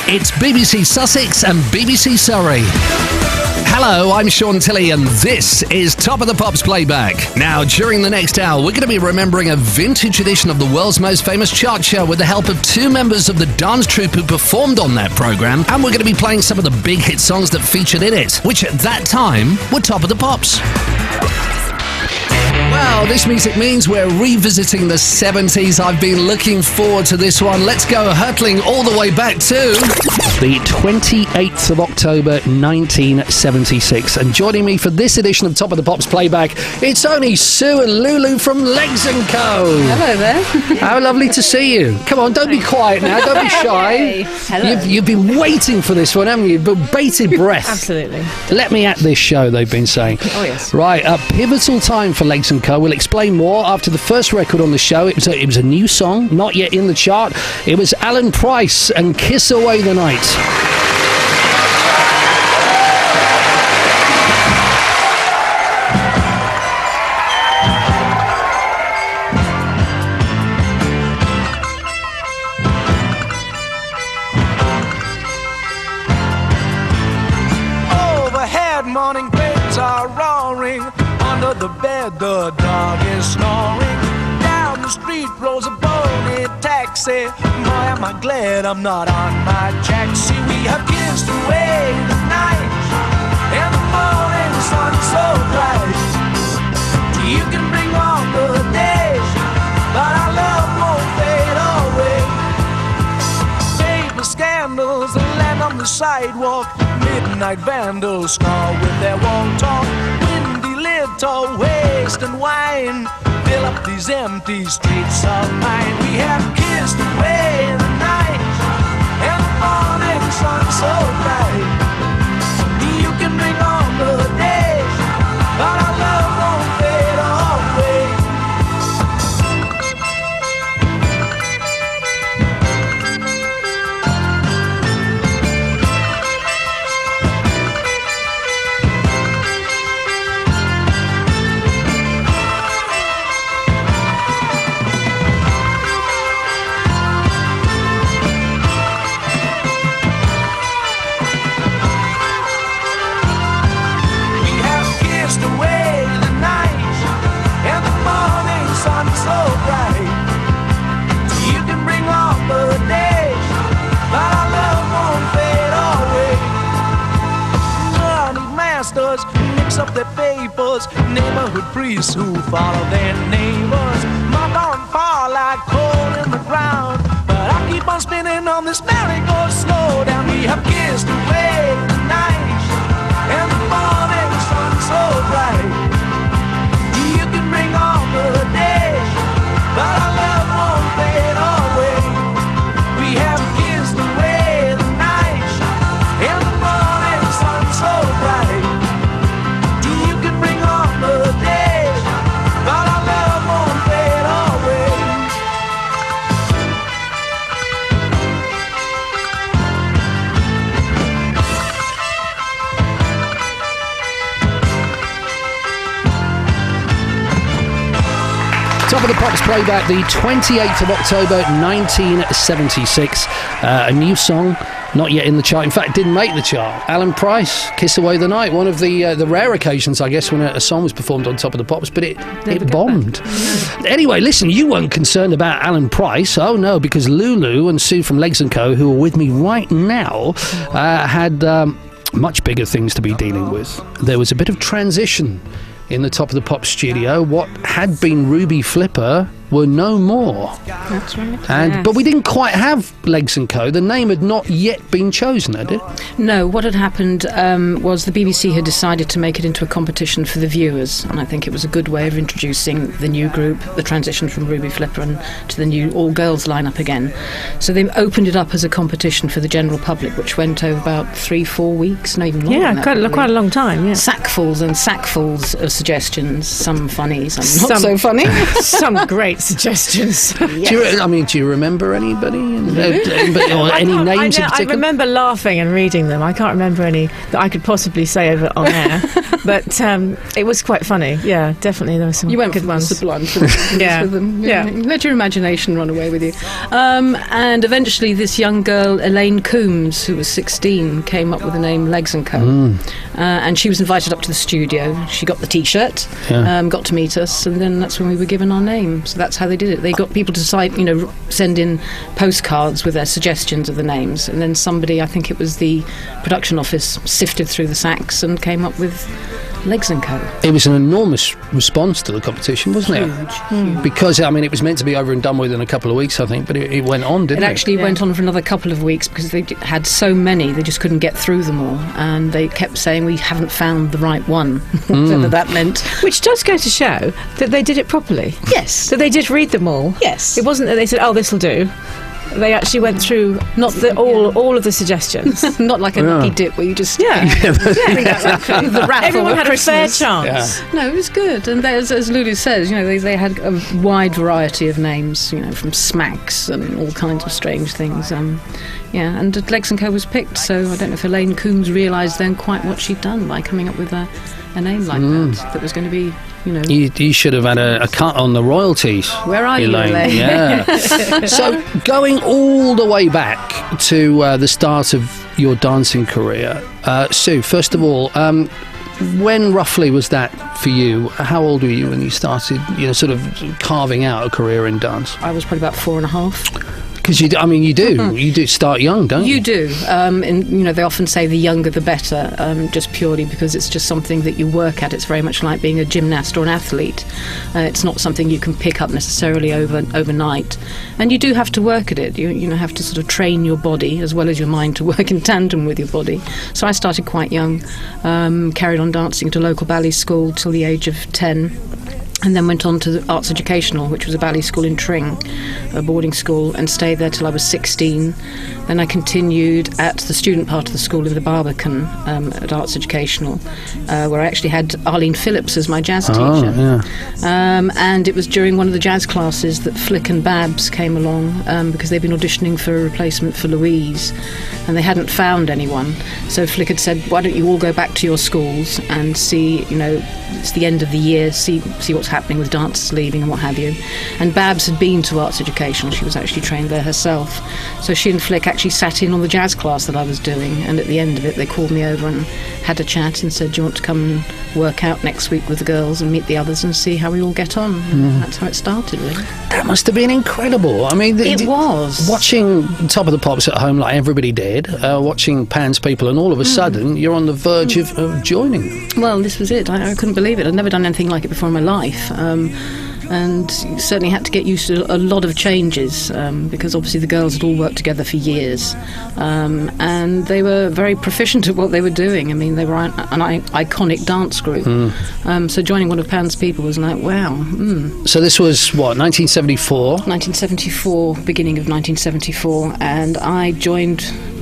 It's BBC Sussex and BBC Surrey. Hello, I'm Shaun Tilley and this is Top of the Pops Playback. Now, during the next hour, we're going to be remembering a vintage edition of the world's most famous chart show with the help of two members of the dance troupe who performed on that programme, and we're going to be playing some of the big hit songs that featured in it, which at that time were Top of the Pops. Well, this music means we're revisiting the 70s. I've been looking forward to this one. Let's go hurtling all the way back to the 28th of October 1976. And joining me for this edition of Top of the Pops Playback, it's only Sue and Lulu from Legs & Co. Hello there. How lovely to see you. Come on, don't be quiet now. Don't be shy. Hello. You've been waiting for this one, haven't you? Bated breath. Absolutely. Let me at this show, they've been saying. Oh, yes. Right, a pivotal time for Legs & Co. We'll explain more after the first record on the show. It was a new song, not yet in the chart. It was Alan Price and Kiss Away the Night. Overhead, morning birds are roaring. Under the bed, the dog is snoring. Down the street rolls a bony taxi. Boy, am I glad I'm not on my jack. See, we have kissed away the night, and the morning sun so bright. You can bring on the days, but our love won't fade away. Paper scandals land on the sidewalk. Midnight vandals snarl with their won't talk. Little waste and wine fill up these empty streets of mine. We have kissed away the night, and the morning sun so bright. You can bring on the days, but our love won't fade away. Mix up their papers, neighborhood priests who follow their neighbors. My barn fall like coal in the ground, but I keep on spinning on this merry-go slow down. We have kissed away the night, and the morning sun so bright. You can bring on the days, but our love won't fade away. We have kissed away the night, and the morning sun so bright. Top of the Pops Playback, the 28th of October 1976. A new song, not yet in the chart. In fact, didn't make the chart. Alan Price, Kiss Away the Night. One of the rare occasions, I guess, when a song was performed on Top of the Pops, but it bombed. Anyway, listen, you weren't concerned about Alan Price. Oh, no, because Lulu and Sue from Legs & Co., who are with me right now, had much bigger things to be dealing with. There was a bit of transition in the Top of the Pops studio. What had been Ruby Flipper were no more. That's right. But we didn't quite have Legs & Co. The name had not yet been chosen, had it? No, what had happened was the BBC had decided to make it into a competition for the viewers, and I think it was a good way of introducing the new group, the transition from Ruby Flipper and to the new all-girls lineup again. So they opened it up as a competition for the general public, which went over about 3-4 weeks, not even longer than that, quite a long time, yeah. Sackfuls and sackfuls of suggestions, some funny, some not so funny. Some great great suggestions. Do you remember anybody? Or any names in I particular? remember laughing and reading them. I can't remember any that I could possibly say over on air, but it was quite funny. Yeah, definitely there were some You went good for ones. the sublime Yeah. with them. Yeah. Let your imagination run away with you. And eventually this young girl, Elaine Coombs, who was 16, came up with the name Legs & Co. And she was invited up to the studio. She got the T-shirt, got to meet us, and then that's when we were given our name. So that's how they did it. They got people to send in postcards with their suggestions of the names, and then somebody, I think it was the production office, sifted through the sacks and came up with Legs & Co. It was an enormous response to the competition, wasn't it? Huge. Because, it was meant to be over and done with in a couple of weeks, I think, but it went on, didn't it? It actually went on for another couple of weeks because they had so many, they just couldn't get through them all. And they kept saying, we haven't found the right one, whatever that meant. Which does go to show that they did it properly. Yes. That they did read them all. Yes. It wasn't that they said, "Oh, this'll do." They actually went through all of the suggestions. Not like a lucky dip where you just... Exactly. The raffle Everyone had Christmas. a fair chance. Yeah. No, it was good. And as Lulu says, they had a wide variety of names, from smacks and all kinds of strange things. And Legs & Co was picked, so I don't know if Elaine Coombs realised then quite what she'd done by coming up with a name like that was going to be, You should have had a cut on the royalties. Where are you, Elaine? Yeah. So, going all the way back to the start of your dancing career, Sue, first of all, when roughly was that for you? How old were you when you started, sort of carving out a career in dance? I was probably about 4.5. Because you do start young, don't you? You do, and they often say the younger the better, just purely because it's just something that you work at. It's very much like being a gymnast or an athlete. It's not something you can pick up necessarily overnight, and you do have to work at it. You have to sort of train your body as well as your mind to work in tandem with your body. So I started quite young, carried on dancing at a local ballet school till the age of 10. And then went on to the Arts Educational, which was a ballet school in Tring, a boarding school, and stayed there till I was 16. Then I continued at the student part of the school in the Barbican at Arts Educational, where I actually had Arlene Phillips as my jazz teacher. Yeah. And it was during one of the jazz classes that Flick and Babs came along because they'd been auditioning for a replacement for Louise, and they hadn't found anyone. So Flick had said, why don't you all go back to your schools and see, it's the end of the year, see what's happening with dancers leaving and what have you. And Babs had been to Arts Educational. She was actually trained there herself. So she and Flick actually sat in on the jazz class that I was doing, and at the end of it they called me over and had a chat and said, do you want to come and work out next week with the girls and meet the others and see how we all get on? And that's how it started, really. That must have been incredible. It was. Watching Top of the Pops at home like everybody did, watching Pan's People, and all of a sudden you're on the verge of joining them. Well, this was it. I couldn't believe it. I'd never done anything like it before in my life. And certainly had to get used to a lot of changes because obviously the girls had all worked together for years, and they were very proficient at what they were doing. They were an iconic dance group. So joining one of Pan's People was like, wow. So this was, what, 1974? 1974, beginning of 1974, and I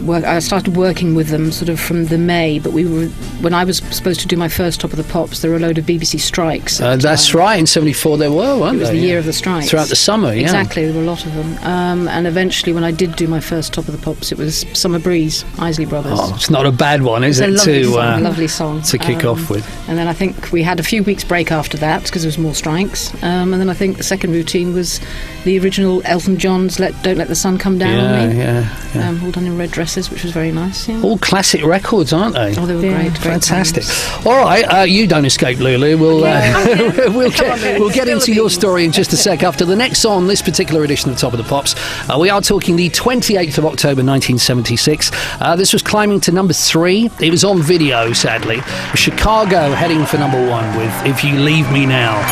I started working with them sort of from the May, but when I was supposed to do my first Top of the Pops, there were a load of BBC strikes. That's right, in 74 there were, weren't they? It was the year of the strikes. Throughout the summer, yeah. Exactly, there were a lot of them. And eventually, when I did do my first Top of the Pops, it was Summer Breeze, Isley Brothers. Oh, it's not a bad one, is it? It's a lovely song. To kick off with. And then I think we had a few weeks break after that because there was more strikes. And then I think the second routine was the original Elton John's Don't Let the Sun Come Down on Me. Yeah. All done in red dresses, which was very nice. Yeah. All classic records, aren't they? Oh, they were great. Fantastic. Times. All right, you don't escape, Lulu. We'll get into your story in just a sec after the next song, this particular edition of Top of the Pops. We are talking the 28th of October 1976. This was climbing to number 3. It was on video, sadly. Chicago heading for number 1 with If You Leave Me Now.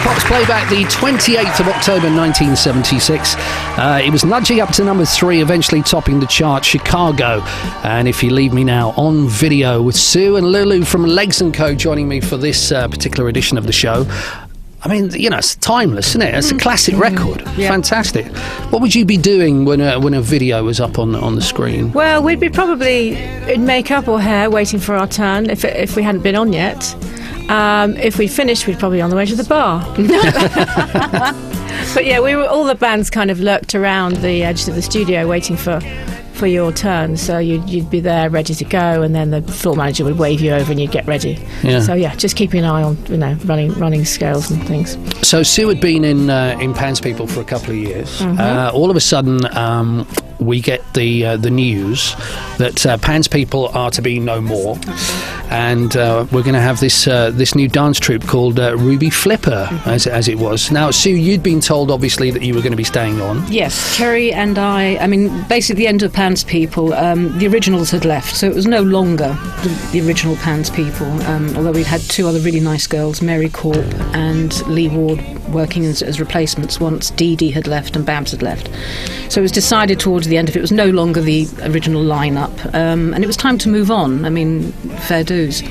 Pops Playback, the 28th of October 1976. It was nudging up to number 3, eventually topping the chart, Chicago. And If You Leave Me Now on video, with Sue and Lulu from Legs & Co. joining me for this particular edition of the show. I mean, you know, it's timeless, isn't it? It's a classic record. Yeah. Fantastic. What would you be doing when a video was up on the screen? Well, we'd be probably in makeup or hair waiting for our turn if we hadn't been on yet. If we finished, we'd probably be on the way to the bar. But yeah, all the bands kind of lurked around the edges of the studio waiting for your turn, so you'd be there ready to go, and then the floor manager would wave you over and you'd get ready. Yeah. So yeah, just keeping an eye on running scales and things. So Sue had been in Pan's People for a couple of years. Mm-hmm. All of a sudden we get the news that Pan's People are to be no more, and we're going to have this new dance troupe called Ruby Flipper, as it was. Now, Sue, you'd been told obviously that you were going to be staying on. Yes, Cherry and I mean, basically the end of Pan's People, the originals had left, so it was no longer the original Pan's People, although we'd had 2 other really nice girls, Mary Corp and Lee Ward, working as replacements once Dee Dee had left and Babs had left. So it was decided towards the end of it was no longer the original lineup, and it was time to move on. I mean, fair dues.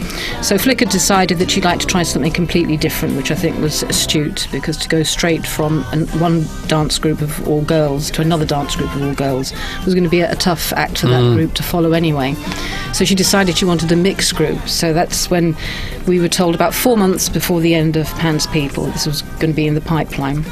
So Flick had decided that she'd like to try something completely different, which I think was astute, because to go straight from one dance group of all girls to another dance group of all girls was going to be a tough act for that group to follow anyway. So she decided she wanted a mixed group. So that's when we were told, about 4 months before the end of Pan's People, this was going to be in the pipeline.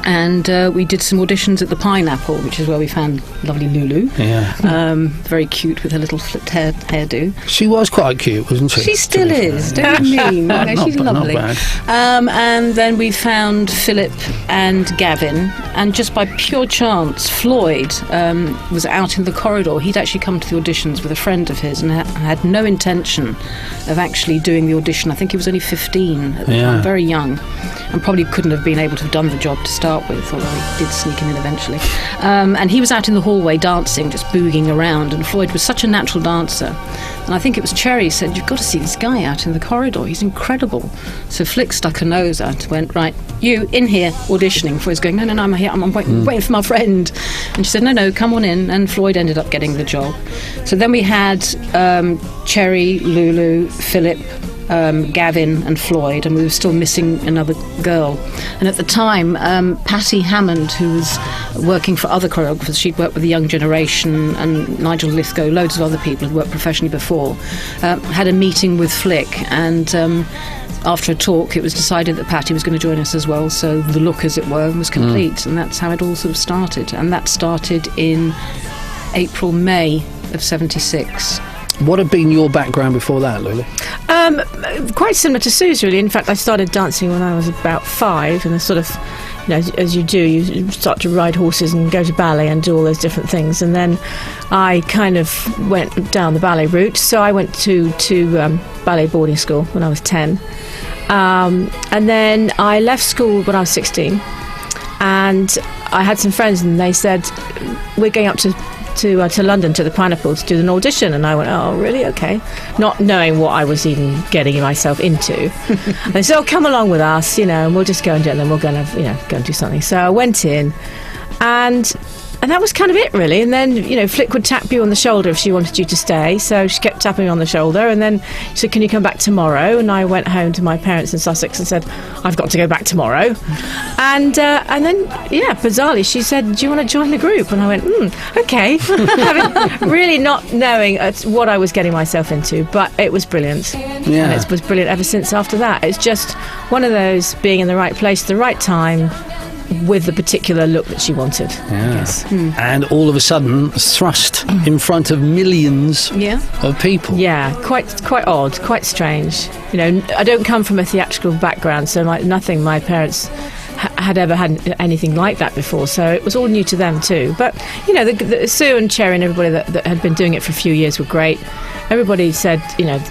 And we did some auditions at the Pineapple, which is where we found lovely Lulu. Yeah. Very cute with her little flipped hairdo. She was quite cute, wasn't she? She still is, don't you mean? No, she's lovely. Not bad. And then we found Philip and Gavin, and just by pure chance, Floyd was out in the corridor. He'd actually come to the auditions with a friend of his and had no intention of actually doing the audition. I think he was only 15 at the time, very young, and probably couldn't have been able to have done the job to start with, although he did sneak him in eventually. And he was out in the hallway dancing, just boogieing around, and Floyd was such a natural dancer. And I think it was Cherry said, "You've got to see this guy out in the corridor, he's incredible." So Flick stuck her nose out, went, "Right, you in here auditioning." Floyd's going, No, I'm here, I'm waiting for my friend. And she said, No, come on in. And Floyd ended up getting the job. So then we had Cherry, Lulu, Philip, Gavin and Floyd, and we were still missing another girl. And at the time, Patty Hammond, who was working for other choreographers, she'd worked with the Young Generation and Nigel Lithgow, loads of other people who'd worked professionally before, had a meeting with Flick, and after a talk it was decided that Patty was going to join us as well, so the look, as it were, was complete. And that's how it all sort of started, and that started in May of 76. What had been your background before that, Lulu? Quite similar to Sue's, really. In fact, I started dancing when I was about 5, and sort of, as you do, you start to ride horses and go to ballet and do all those different things. And then I kind of went down the ballet route. So I went to ballet boarding school when I was 10. And then I left school when I was 16. And I had some friends, and they said, "We're going up to London, to the Pineapple, to do an audition." And I went, "Oh, really? Okay." Not knowing what I was even getting myself into. And they said, "Oh, come along with us, and we'll just go and do it, and then we're going to, go and do something." So I went in, and that was kind of it, really. And then, Flick would tap you on the shoulder if she wanted you to stay. So she kept tapping me on the shoulder, and then she said, "Can you come back tomorrow?" And I went home to my parents in Sussex and said, "I've got to go back tomorrow." And then, bizarrely, she said, "Do you want to join the group?" And I went, "Okay." Really not knowing what I was getting myself into, but it was brilliant. Yeah. And it was brilliant ever since after that. It's just one of those, being in the right place at the right time, with the particular look that she wanted. Yeah. Yes. And all of a sudden thrust in front of millions of people. Yeah, quite odd, quite strange. I don't come from a theatrical background, so nothing my parents had ever had anything like that before, so it was all new to them too. But the Sue and Cherry and everybody that had been doing it for a few years were great. Everybody said,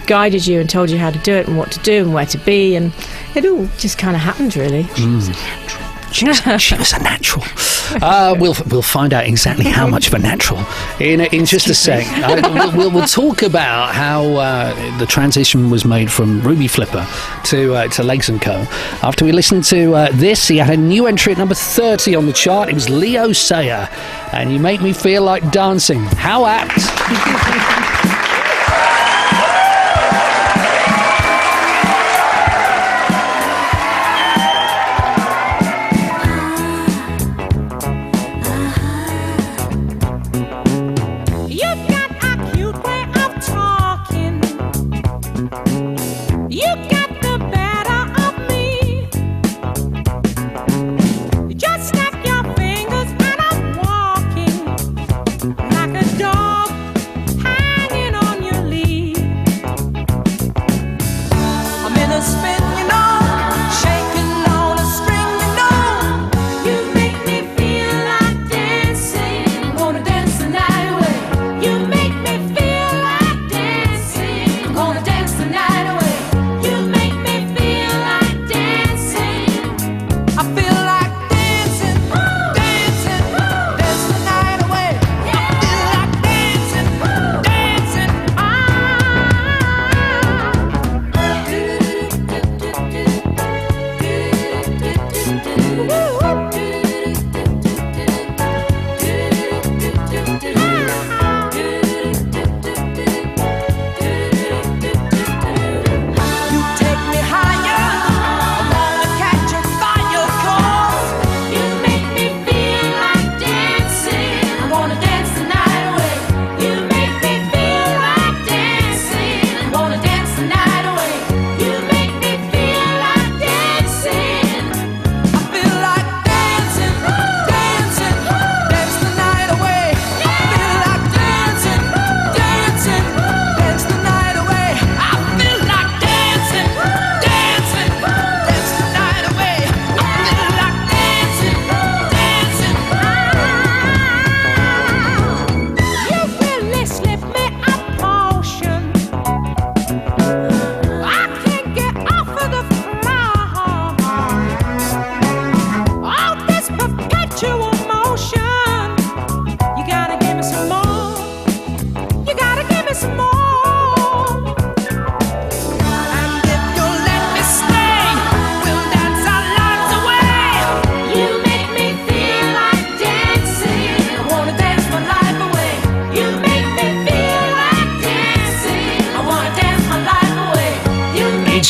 guided you and told you how to do it and what to do and where to be, and it all just kind of happened, really. She was a natural. We'll find out exactly how much of a natural in just a sec. We'll talk about how the transition was made from Ruby Flipper to Legs & Co. After we listen to this, he had a new entry at number 30 on the chart. It was Leo Sayer, and You Make Me Feel Like Dancing. How apt.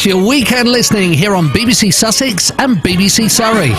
Your weekend listening here on BBC Sussex and BBC Surrey.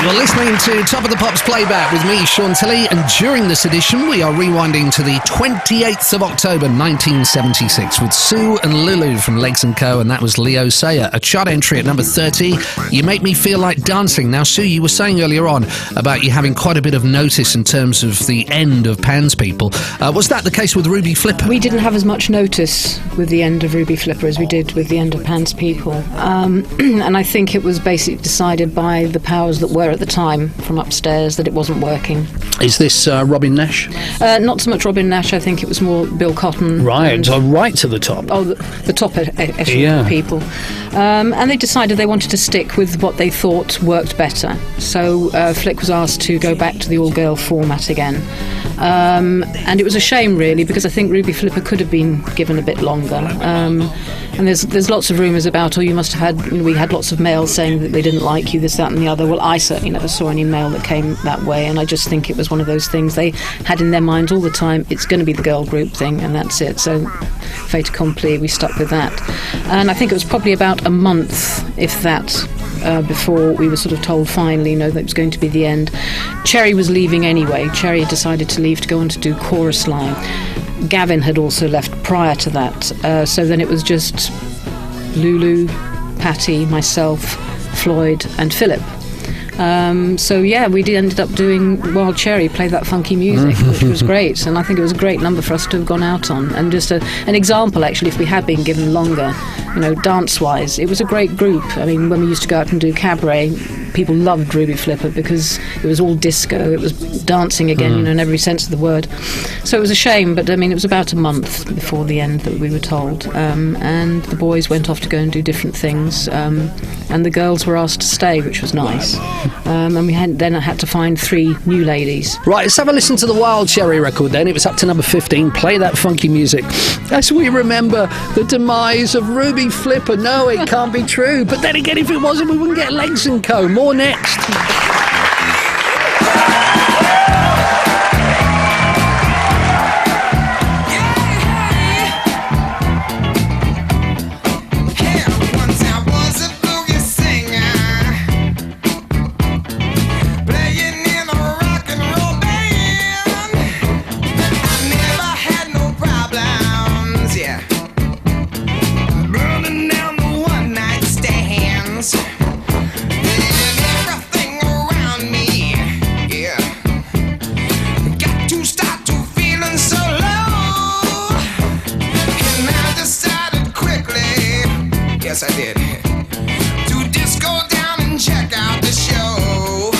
You're listening to Top of the Pops Playback with me, Shaun Tilley, and during this edition we are rewinding to the 28th of October 1976 with Sue and Lulu from Legs & Co, and that was Leo Sayer, a chart entry at number 30, You Make Me Feel Like Dancing. Now, Sue, you were saying earlier on about you having quite a bit of notice in terms of the end of Pan's People. Was that the case with Ruby Flipper? We didn't have as much notice with the end of Ruby Flipper as we did with the end of Pan's People. And I think it was basically decided by the powers that were at the time from upstairs that it wasn't working. Is this Robin Nash? Not so much Robin Nash. I think it was more Bill Cotton. Right, right to the top. Oh, the top echelon people. And they decided they wanted to stick with what they thought worked better. So Flick was asked to go back to the all-girl format again. And it was a shame, really, because I think Ruby Flipper could have been given a bit longer. And there's lots of rumours about, you must have had, we had lots of mail saying that they didn't like you, this, that and the other. Well, I certainly never saw any mail that came that way, and I just think it was one of those things they had in their minds all the time, it's going to be the girl group thing, and that's it. So, fait accompli, we stuck with that. And I think it was probably about a month, if that, before we were sort of told finally, that it was going to be the end. Cherry was leaving anyway. Cherry had decided to leave to go on to do Chorus Line. Gavin had also left prior to that, so then it was just Lulu, Patty, myself, Floyd and Philip. We ended up doing Wild Cherry, play that funky music, which was great, and I think it was a great number for us to have gone out on, and just an example actually, if we had been given longer, dance-wise, it was a great group. I mean, when we used to go out and do cabaret, people loved Ruby Flipper because it was all disco, it was dancing again, in every sense of the word. So it was a shame, but I mean, it was about a month before the end that we were told, and the boys went off to go and do different things. and the girls were asked to stay, which was nice. And we then had to find 3 new ladies. Right, let's have a listen to the Wild Cherry record then. It was up to number 15. Play that funky music as we remember the demise of Ruby Flipper. No, it can't be true. But then again, if it wasn't, we wouldn't get Legs & Co. More next. Yes, I did. To just go down and check out the show.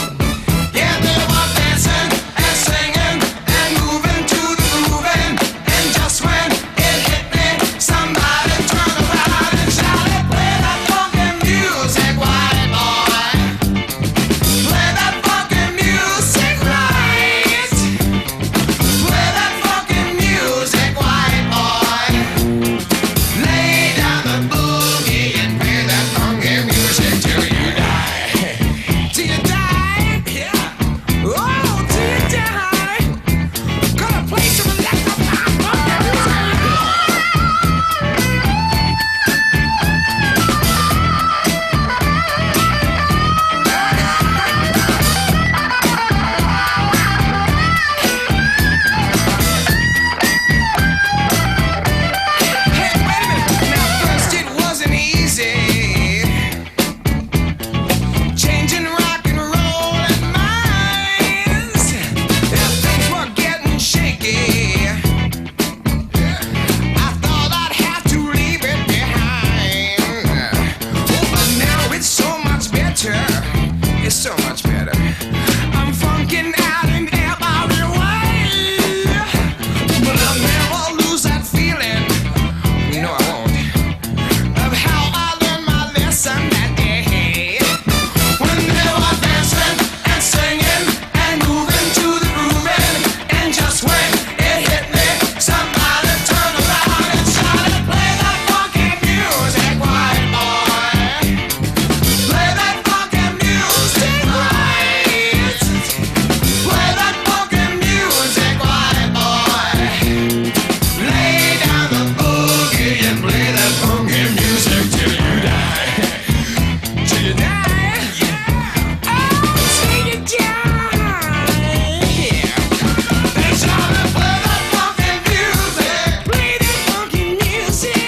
Yeah, they were dancing and singing and moving to the grooving. And just when it hit me, somebody turned around and shouted, "Play that funky music, white boy. Play that funky music right. Play that funky music, white boy. Lay down the boogie and play that funky music till you die." Till you die? Yeah. Oh, till you die. Gonna play some electro funky music. Hey, wait a minute. Now, first it wasn't easy. Changing rock and roll and minds. Things were getting shaky. I thought I'd have to leave it behind. Oh, but now it's so much better. It's so much better. I'm funking out in every way. But I'll never lose that feeling. No, I won't. Of how I learned my lesson that day. When they were dancing and singing and moving to the grooving. And just when it hit me, somebody turned around and shouted, "Play that funky music, white boy. Play that funky music right. Play that funky music, white boy. Lay down the boogie and play that funky music till you die." Till you die? Yeah. Oh, till you die. Yeah. They shouted, "Play that funky music. Play that funky music."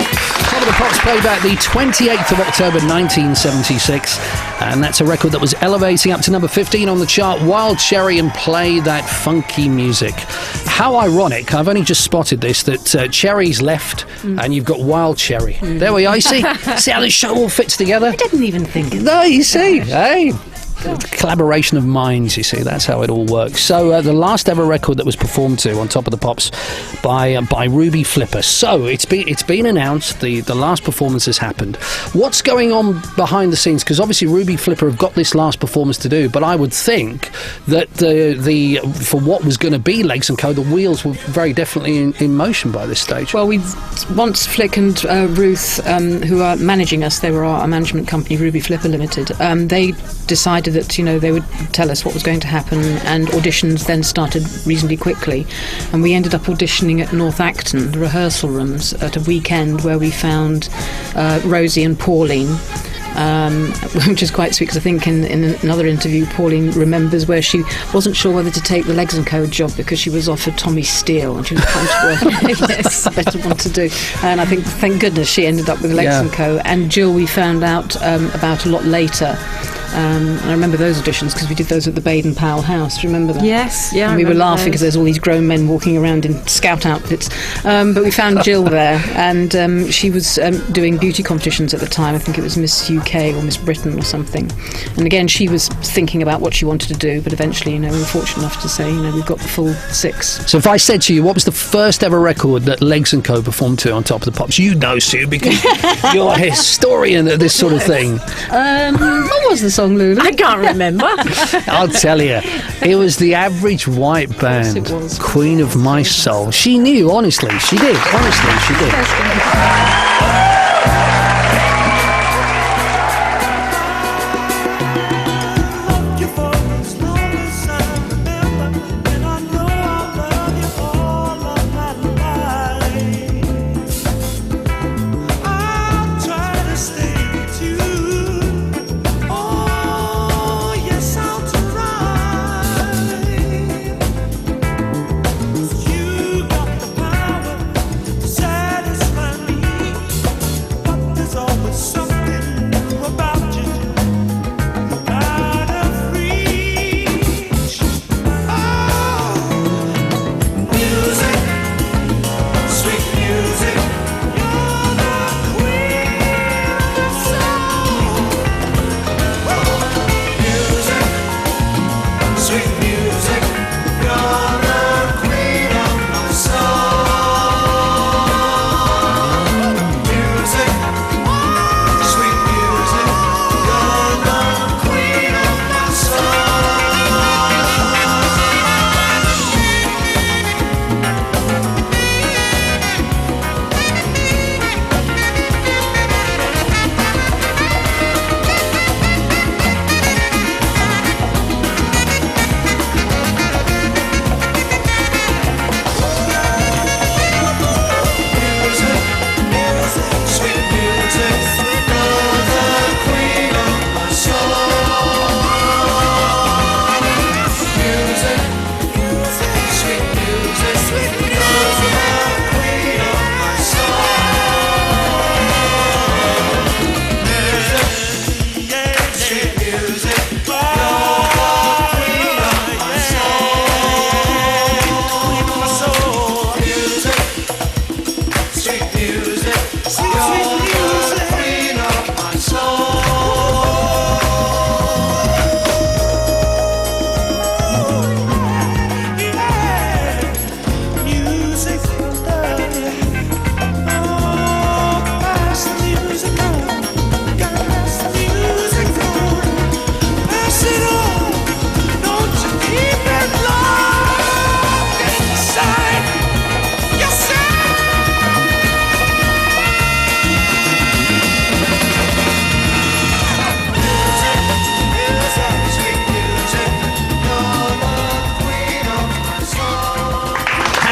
Top of the Pops Playback, the 28th of October 1976, and that's a record that was elevating up to number 15 on the chart. Wild Cherry and Play That Funky Music. How ironic, I've only just spotted this, that Cherry's left and you've got Wild Cherry. There we are, you see? See how this show all fits together? I didn't even think it. No, you see, hey, collaboration of minds, you see, that's how it all works. So the last ever record that was performed to on Top of the Pops by Ruby Flipper. So it's been announced, the last performance has happened. What's going on behind the scenes? Because obviously Ruby Flipper have got this last performance to do, but I would think that the for what was going to be Legs & Co, the wheels were very definitely in motion by this stage. Well, once Flick and Ruth, who are managing us, they were our management company, Ruby Flipper Limited, they decided that they would tell us what was going to happen, and auditions then started reasonably quickly, and we ended up auditioning at North Acton, the rehearsal rooms, at a weekend where we found Rosie and Pauline, which is quite sweet, because I think in another interview Pauline remembers where she wasn't sure whether to take the Legs & Co job because she was offered Tommy Steele and she was trying to work yes, better one to do, and I think thank goodness she ended up with Legs & Co. And Jill we found out about a lot later, And I remember those auditions because we did those at the Baden Powell House. Do you remember that? Yes, yeah. And we were laughing because there's all these grown men walking around in scout outfits. But we found Jill there, and she was doing beauty competitions at the time. I think it was Miss UK or Miss Britain or something. And again, she was thinking about what she wanted to do, but eventually, we were fortunate enough to say, we've got the full 6. So if I said to you, what was the first ever record that Legs & Co. performed to on Top of the Pops? You know, Sue, because you're a historian at this sort of thing. What was the song, Lulu? I can't remember. I'll tell you. It was the Average White Band, Yes, it was. Queen of My Soul. She knew, honestly. She did. Honestly, she did.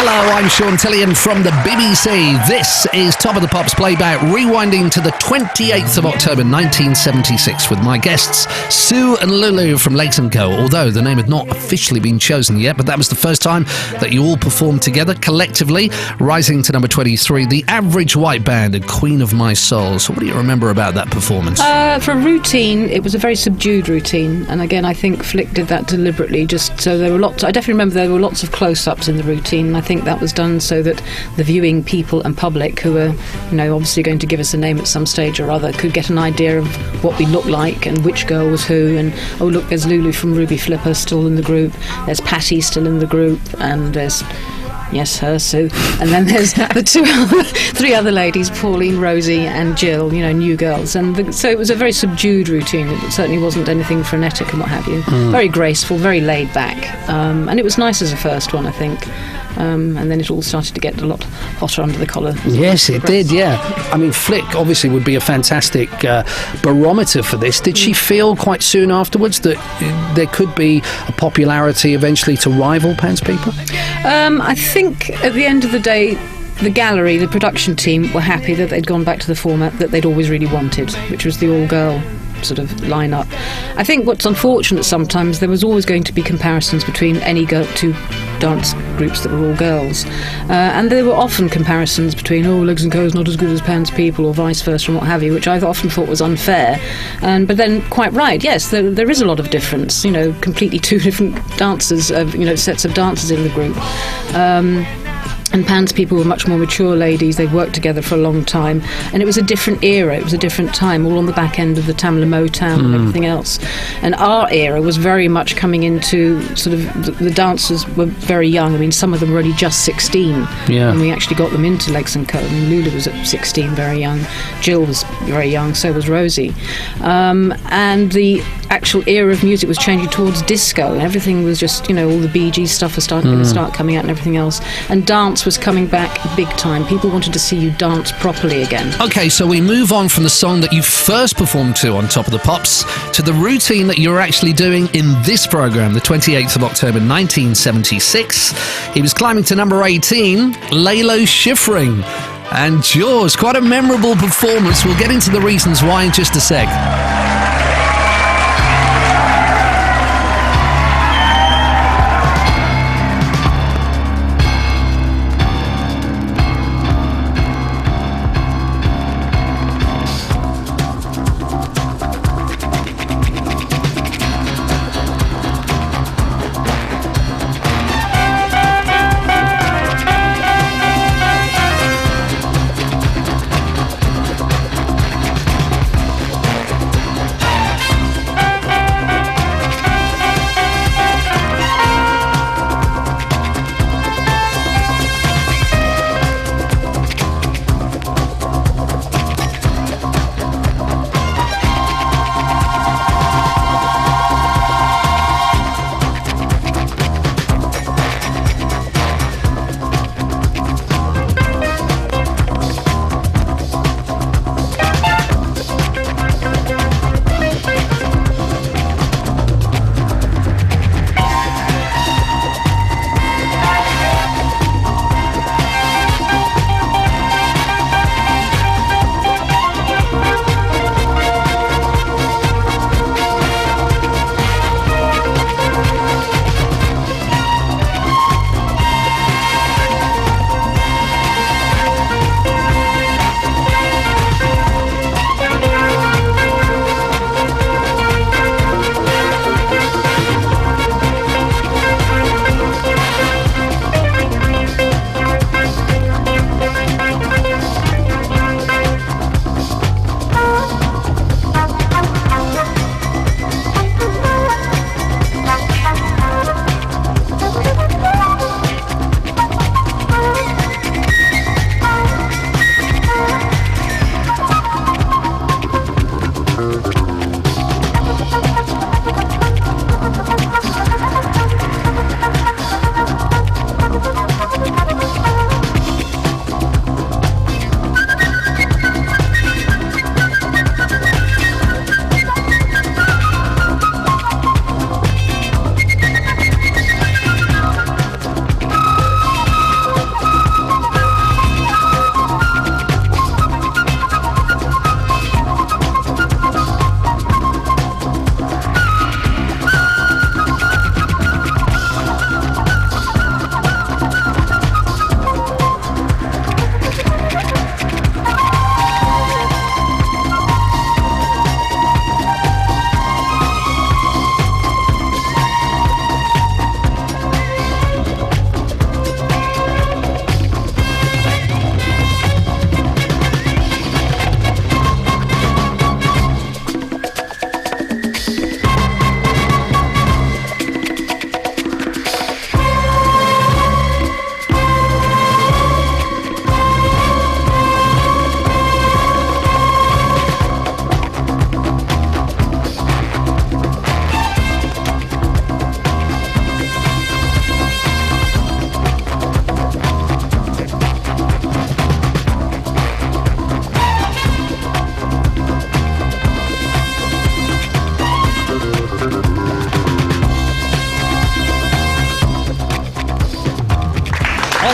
Hello, I'm Shaun Tilley, and from the BBC, this is Top of the Pops Playback, rewinding to the 28th of October 1976 with my guests Sue and Lulu from Legs & Co. Although the name had not officially been chosen yet, but that was the first time that you all performed together collectively, rising to number 23, the Average White Band, and Queen of My Soul. So what do you remember about that performance? For a routine, it was a very subdued routine, and again, I think Flick did that deliberately, just so there were lots. I definitely remember there were lots of close-ups in the routine, and I think that was done so that the viewing people and public, who were, obviously going to give us a name at some stage or other, could get an idea of what we looked like and which girl was who. And oh, look, there's Lulu from Ruby Flipper still in the group. There's Patty still in the group, and there's. Yes, her, Sue. And then there's the three other ladies, Pauline, Rosie and Jill, new girls. And so it was a very subdued routine. It certainly wasn't anything frenetic and what have you. Very graceful, very laid back. And it was nice as a first one, I think. And then it all started to get a lot hotter under the collar. Yes, it did, yeah. I mean, Flick obviously would be a fantastic barometer for this. Did she feel quite soon afterwards that there could be a popularity eventually to rival Pants People? I think at the end of the day, the gallery, the production team, were happy that they'd gone back to the format that they'd always really wanted, which was the all-girl sort of lineup. I think what's unfortunate sometimes, there was always going to be comparisons between any two dance groups that were all girls. And there were often comparisons between, Legs and Co is not as good as Pans People, or vice versa, and what have you, which I've often thought was unfair. But then, quite right, yes, there is a lot of difference. Completely two different dancers, sets of dancers in the group. And Pan's People were much more mature ladies. They'd worked together for a long time. And it was a different era. It was a different time, all on the back end of the Tamla Motown and everything else. And our era was very much coming into sort of... The dancers were very young. I mean, some of them were only just 16 when we actually got them into Legs & Co. I mean, Lulu was at 16, very young. Jill was very young, so was Rosie. And the actual era of music was changing towards disco. And everything was just, all the Bee Gees stuff was starting to start coming out and everything else. And dance was coming back big time. People wanted to see you dance properly again. Okay, so we move on from the song that you first performed to on Top of the Pops to the routine that you're actually doing in this programme, the 28th of October 1976. He was climbing to number 18, Lalo Schifrin. And Jaws, quite a memorable performance. We'll get into the reasons why in just a sec.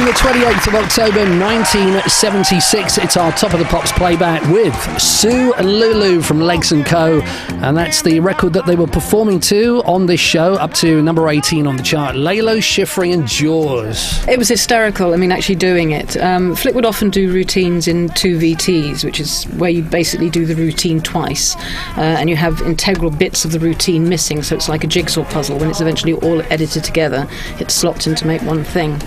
the 28th of October 1976. It's our Top of the Pops playback with Sue and Lulu from Legs & Co. And that's the record that they were performing to on this show, up to number 18 on the chart. Lalo Schifrin and Jaws. It was hysterical, I mean, actually doing it. Flick would often do routines in 2VTs, which is where you basically do the routine twice. And you have integral bits of the routine missing, so it's like a jigsaw puzzle. When it's eventually all edited together, it's slopped in to make one thing.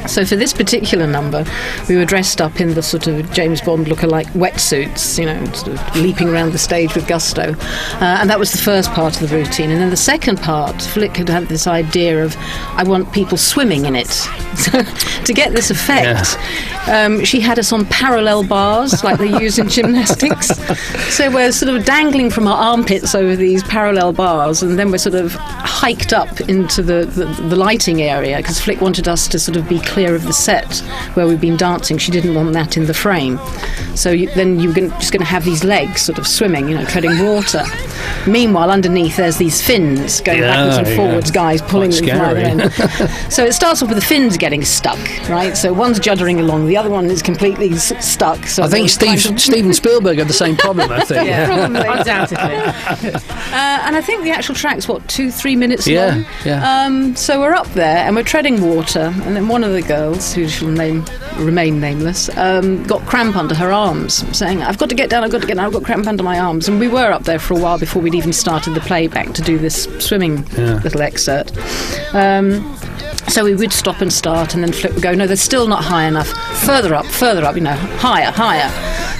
So for this particular number, we were dressed up in the sort of James Bond look-alike wetsuits, you know, sort of leaping around the stage with gusto. And that was the first part of the routine. And then the second part, Flick had had this idea of, I want people swimming in it. So to get this effect, she had us on parallel bars, like they use in gymnastics. So we're sort of dangling from our armpits over these parallel bars, and then we're sort of hiked up into the lighting area, because Flick wanted us to sort of be clear of the set where we've been dancing. She didn't want that in the frame. So then you're just going to have these legs sort of swimming, you know, treading water. Meanwhile, underneath there's these fins going backwards and forwards, guys pulling them from either end. So it starts off with the fins getting stuck, right? So one's juddering along, the other one is completely stuck. So I think Steven Spielberg had the same problem, I think. Yeah, probably. Undoubtedly. And I think the actual track's, 2-3 minutes long? Yeah. So we're up there and we're treading water, and then one of the girls, who shall remain nameless, got cramp under her arms, saying, I've got to get down, I've got cramp under my arms. And we were up there for a while before we'd even started the playback to do this swimming little excerpt. So we would stop and start, and then Flip would go, no, they're still not high enough. Further up, you know, higher.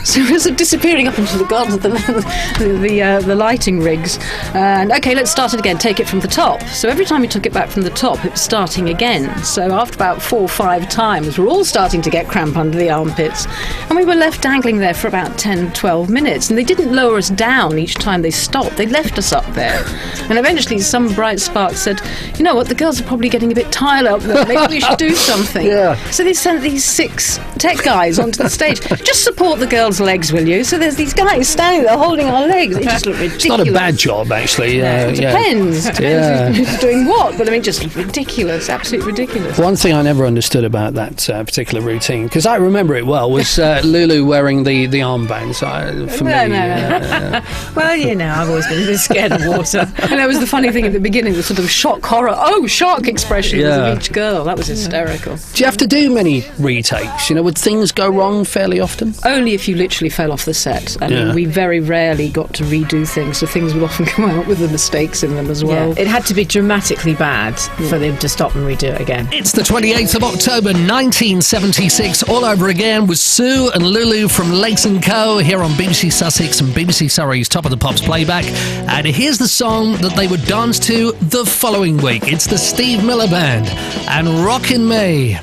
So we were disappearing up into the gods of the lighting rigs. And OK, let's start it again, take it from the top. So every time we took it back from the top, it was starting again. So after about 4 or 5 times, we're all starting to get cramp under the armpits. And we were left dangling there for about 10, 12 minutes. And they didn't lower us down each time they stopped. They left us up there. And eventually some bright spark said, you know what, the girls are probably getting a bit tired up there. Maybe we should do something. So they sent these 6 tech guys onto the stage. Just support the girls' legs, will you? So there's these guys standing there holding our legs. It just looked ridiculous. It's not a bad job, actually. It depends who's doing what, but I mean, just ridiculous, absolutely ridiculous. One thing I never understood about that particular routine, because I remember it well, was Lulu wearing the armbands. No. Well, you know, I've always been a bit scared of water. And that was the funny thing at the beginning, the sort of shock horror, shock expressions of each girl. That was hysterical. Do you have to do many retakes? You know, would things go wrong fairly often? Only if you literally fell off the set. And we very rarely got to redo things, so things would often come out with the mistakes in them as well. Yeah, it had to be dramatically bad for them to stop and redo it again. It's the 28th of October 1976, all over again with Sue and Lulu from Legs & Co. here on BBC Sussex and BBC Surrey's Top of the Pops playback. And here's the song that they would dance to the following week. It's the Steve Miller Band and Rockin' Me.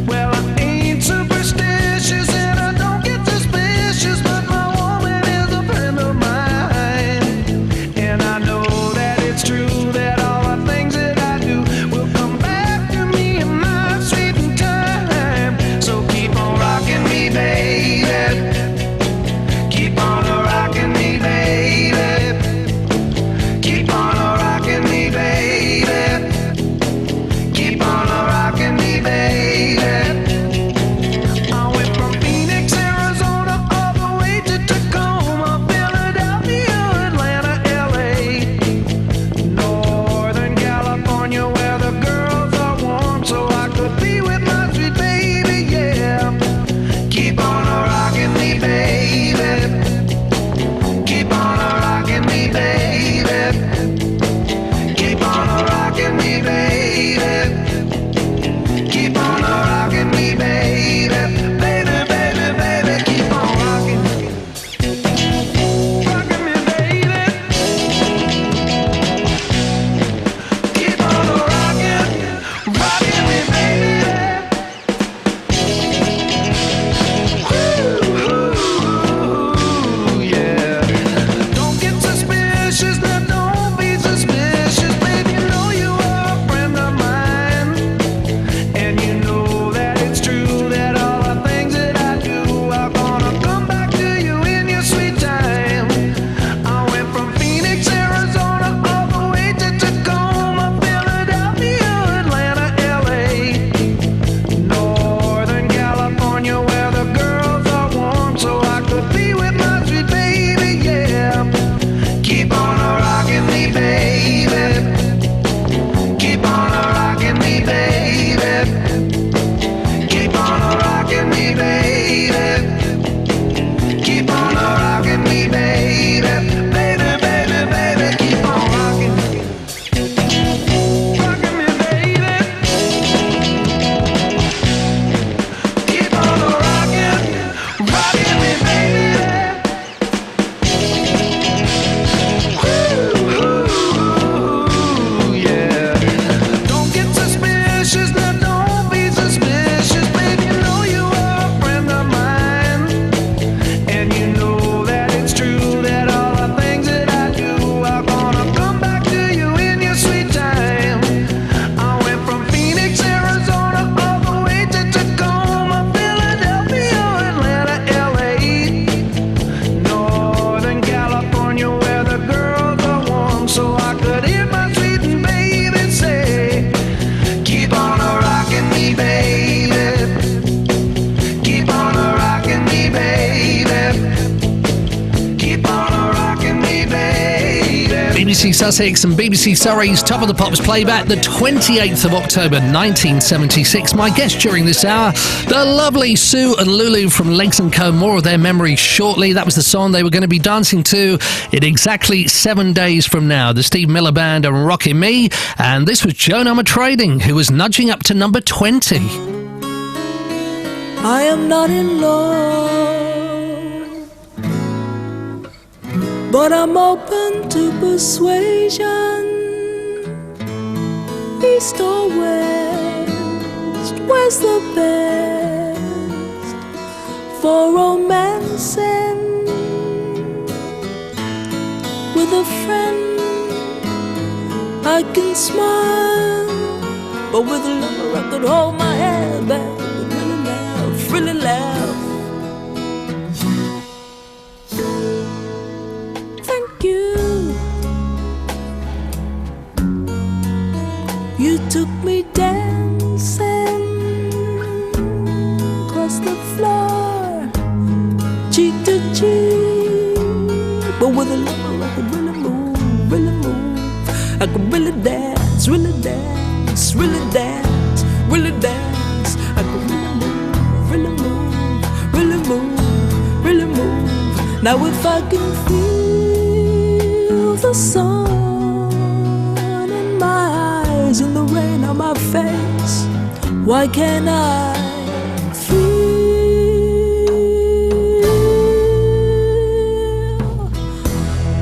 Well, I ain't superstitious and I don't get suspicious, but my BBC Sussex and BBC Surrey's Top of the Pops Playback, the 28th of October 1976. My guest during this hour, the lovely Sue and Lulu from Legs & Co. More of their memories shortly. That was the song they were going to be dancing to in exactly 7 days from now. The Steve Miller Band and Rockin' Me. And this was Joan Armatrading, who was nudging up to number 20. I am not in love, but I'm open to persuasion. East or west, where's the best for romancing? With a friend I can smile, but with a lover I could hold my head back and really laugh, really laugh. You took me dancing across the floor, cheek to cheek, but with a lover I could really move, really move. I could really dance, really dance, really dance, really dance. I could really move, really move, really move, really move. Now if I can feel the sun in my eyes and the rain on my face, why can't I feel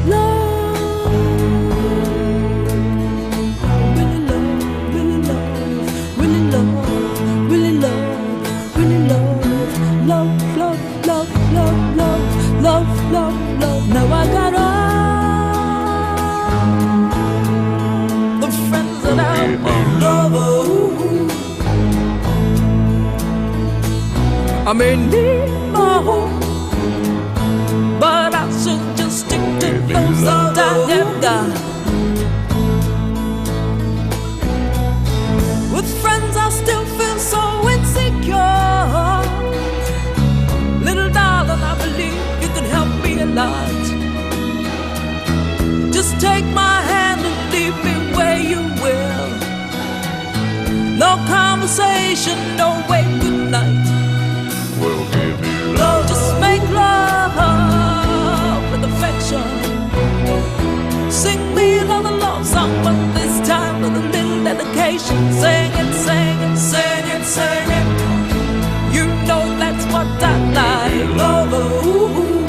love? Really love, really love, really love, really love, really love, love, love, love, love, love, love, love, love. Now I got all the friends that I love. I may need my home, but I should just stick to those that I have got. With friends I still feel so insecure. Little darling, I believe you can help me a lot. Just take my hand and lead me where you will. No conversation, no wait, good night. We'll give you love. Just make love with affection. Sing me another love song, but this time with a little dedication. Sing it, sing it, sing it, sing it. You know that's what I like. Love, ooh.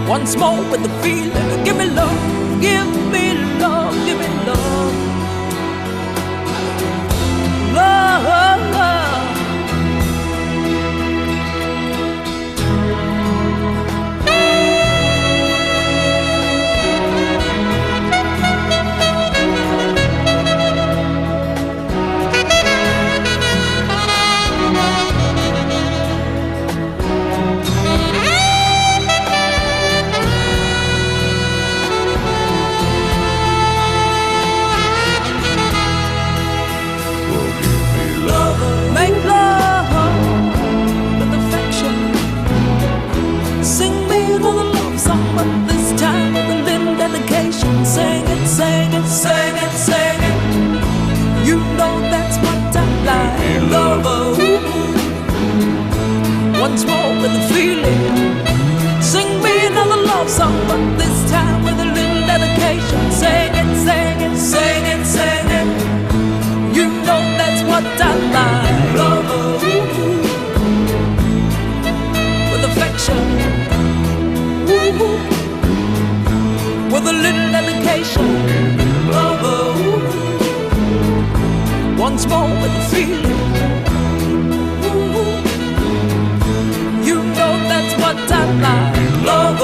Once more with the feeling. Give me love, give me love, give me love. Love, love. Sing it, sing it, sing it, sing it. You know that's what I like. Love, ooh. Once more with the feeling. Sing me another love song, but this time with a little dedication. Sing it, sing it, sing it, sing it. You know that's what I like. Love, ooh. With affection. Ooh. With a little dedication, love, once more with the feeling. Ooh, you know that's what I like, love.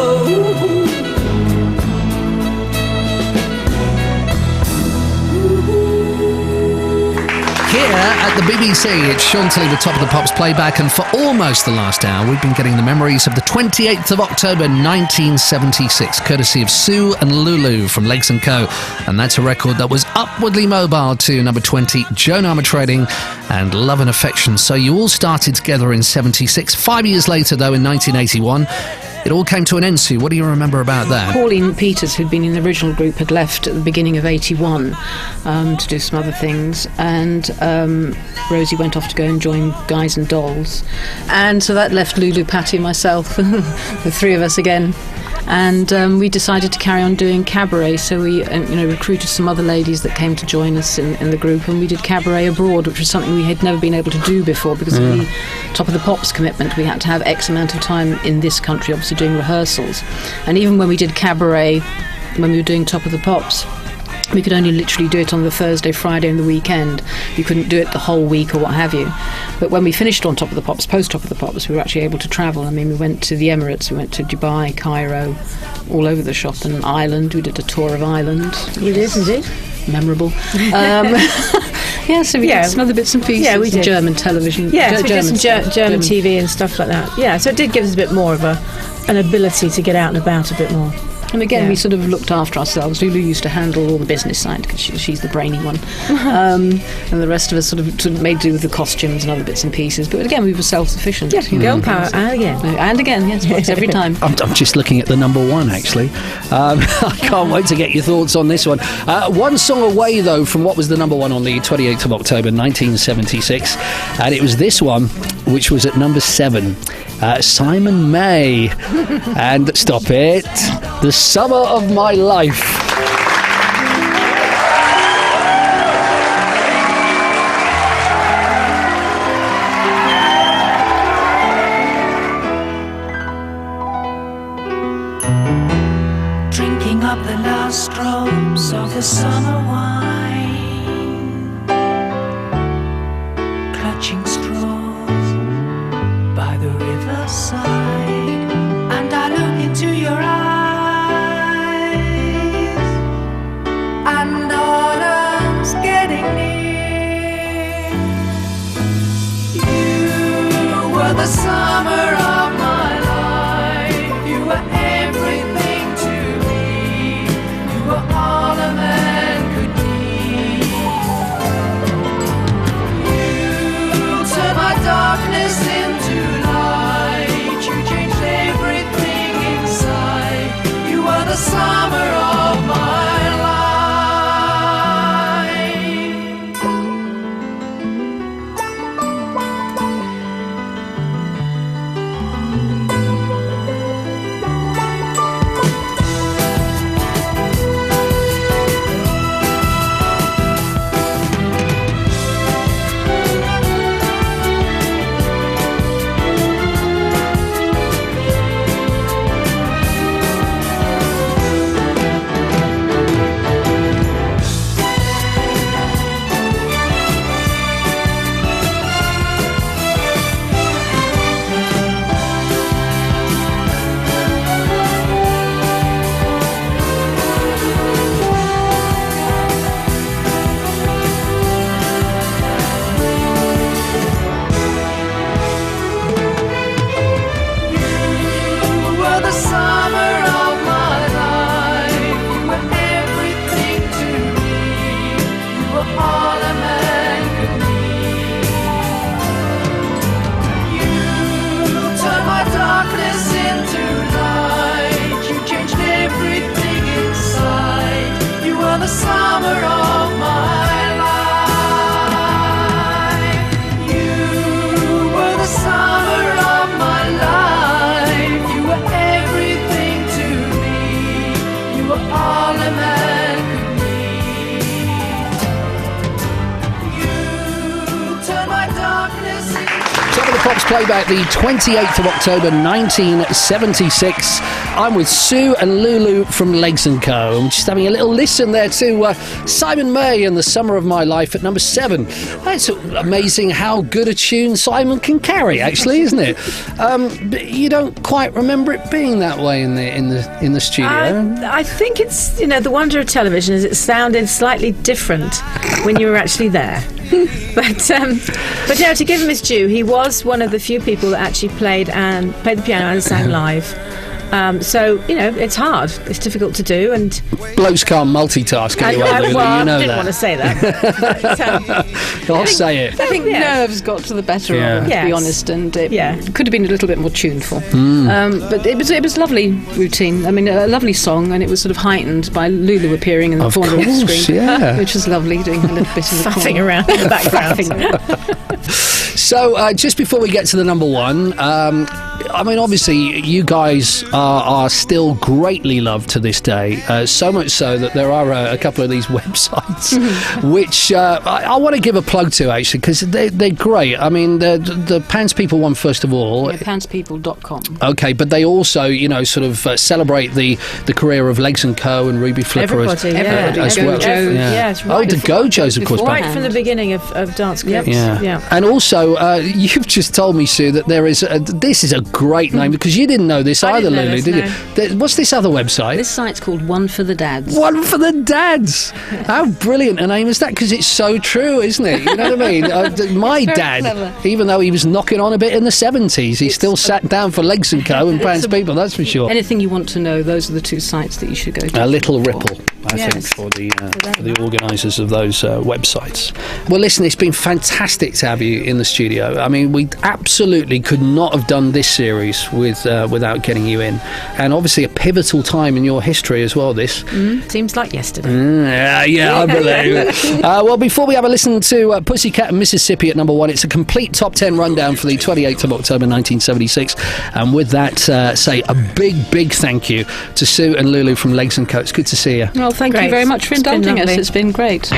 Here at the BBC, it's Shaun Tilley with Top of the Pops Playback, and for almost the last hour, we've been getting the memories of the 28th of October 1976, courtesy of Sue and Lulu from Legs & Co. And that's a record that was upwardly mobile to number 20, Joan Armatrading and Love and Affection. So you all started together in 76. 5 years later, though, in 1981, It all came to an end, Sue. What do you remember about that? Pauline Peters, who'd been in the original group, had left at the beginning of 81 to do some other things, and Rosie went off to go and join Guys and Dolls, and so that left Lulu, Patty and myself, the three of us again. And we decided to carry on doing cabaret, so we recruited some other ladies that came to join us in the group, and we did cabaret abroad, which was something we had never been able to do before because of the Top of the Pops commitment. We had to have X amount of time in this country, obviously doing rehearsals. And even when we did cabaret, when we were doing Top of the Pops, we could only literally do it on the Thursday, Friday and the weekend. You couldn't do it the whole week or what have you. But when we finished on Top of the Pops, post Top of the Pops, we were actually able to travel. I mean, we went to the Emirates, we went to Dubai, Cairo, all over the shop, and Ireland. We did a tour of Ireland. You did, indeed. Memorable. Yeah, so we did some other bits and pieces. Yeah, we did. German television. Yeah, so we did some stuff, German TV and stuff like that. Yeah, so it did give us a bit more of an ability to get out and about a bit more. And again, we sort of looked after ourselves. Lulu used to handle all the business side because she's the brainy one. And the rest of us sort of made do with the costumes and other bits and pieces. But again, we were self-sufficient. Yeah, girl power, and again. And again, yes, works every time. I'm just looking at the number one, actually. I can't wait to get your thoughts on this one. One song away, though, from what was the number one on the 28th of October, 1976. And it was this one, which was at number 7. Simon May. And stop it. The Summer of My Life. Drinking up the last drops of the summer wine, clutching straws by the riverside, and I look into your eyes, and autumn's getting near. You were the summer of my life. You were everything to me. You were all a man could need. You turned my darkness into light. You changed everything inside. You were the summer of my life. Pops Playback, the 28th of October 1976. I'm with Sue and Lulu from Legs & Co. I'm just having a little listen there to Simon May and The Summer of My Life at number 7. It's amazing how good a tune Simon can carry, actually, isn't it? But you don't quite remember it being that way in the studio. I think it's, the wonder of television is it sounded slightly different when you were actually there. But to give him his due, he was one of the few people that actually played the piano and sang live. So, it's hard. It's difficult to do. And Blokes can't multitask anyway, Lulu, I you know didn't that. want to say that. I'll say it. I think nerves got to the better of him, to be Yes. honest, and it Yeah. could have been a little bit more tuneful. But it was a lovely routine. I mean, a lovely song, and it was sort of heightened by Lulu appearing in the Of corner of the course, screen, yeah. which was lovely, doing a little bit of the Faffing corner. around in the background. So, just before we get to the number one, I mean, obviously, you guys are still greatly loved to this day. So much so that there are a couple of these websites which I want to give a plug to, actually, because they're great. I mean, the Pants People one, first of all. Yeah, pantspeople.com. Okay, but they also, sort of celebrate the career of Legs & Co. and Ruby Flipper Everybody, as yeah. well. Gojo. Yeah. it's Oh, right the Gojos, of course. right back- from the beginning of dance groups. Yeah. And also, you've just told me, Sue, that there is this is a great name, because you didn't know this I either, didn't know Lulu, this, did no. you? What's this other website? This site's called One for the Dads. One for the Dads. How brilliant a name is that? Because it's so true, isn't it? You know what I mean? My dad, clever. even though he was knocking on a bit in the 70s, he still sat down for Legs & Co. and Pants People, that's for sure. Anything you want to know, those are the two sites that you should go to. A little ripple, I think, Yes. for the organisers of those websites. Well, listen, it's been fantastic to have you in the studio. I mean, we absolutely could not have done this series without getting you in. And obviously a pivotal time in your history as well, this. Seems like yesterday. Yeah, I believe it. Well, before we have a listen to Pussycat and Mississippi at number one, it's a complete top 10 rundown for the 28th of October 1976. And with that, say a big thank you to Sue and Lulu from Legs & Co. It's good to see you. Well, thank you Great. very much for It's been indulging us. lovely. It's been great.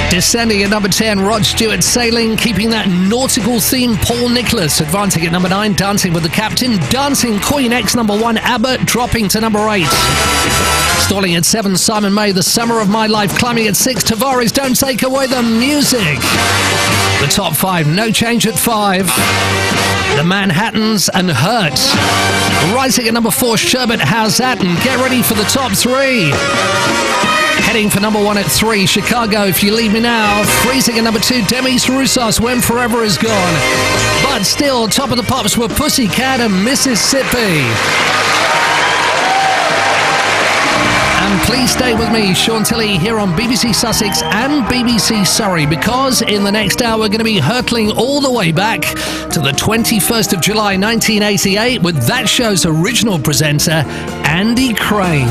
Descending at number 10, Rod Stewart, Sailing, keeping that nautical theme, Paul Nicholas. Advancing at number 9, Dancing with the Captain. Dancing Queen X, number 1, ABBA, dropping to number 8. Stalling at 7, Simon May, The Summer of My Life. Climbing at 6, Tavares, Don't Take Away the Music. The top 5, No Change at 5. The Manhattans and Hurt. Rising at number 4, Sherbet, How's That? And get ready for the top 3. Heading for number 1 at 3, Chicago, If You Leave Me Now. Freezing at number 2, Demis Roussos, When Forever Is Gone. But still, top of the pops were Pussycat and Mississippi. And please stay with me, Shaun Tilley, here on BBC Sussex and BBC Surrey, because in the next hour we're going to be hurtling all the way back to the 21st of July 1988 with that show's original presenter, Andy Crane.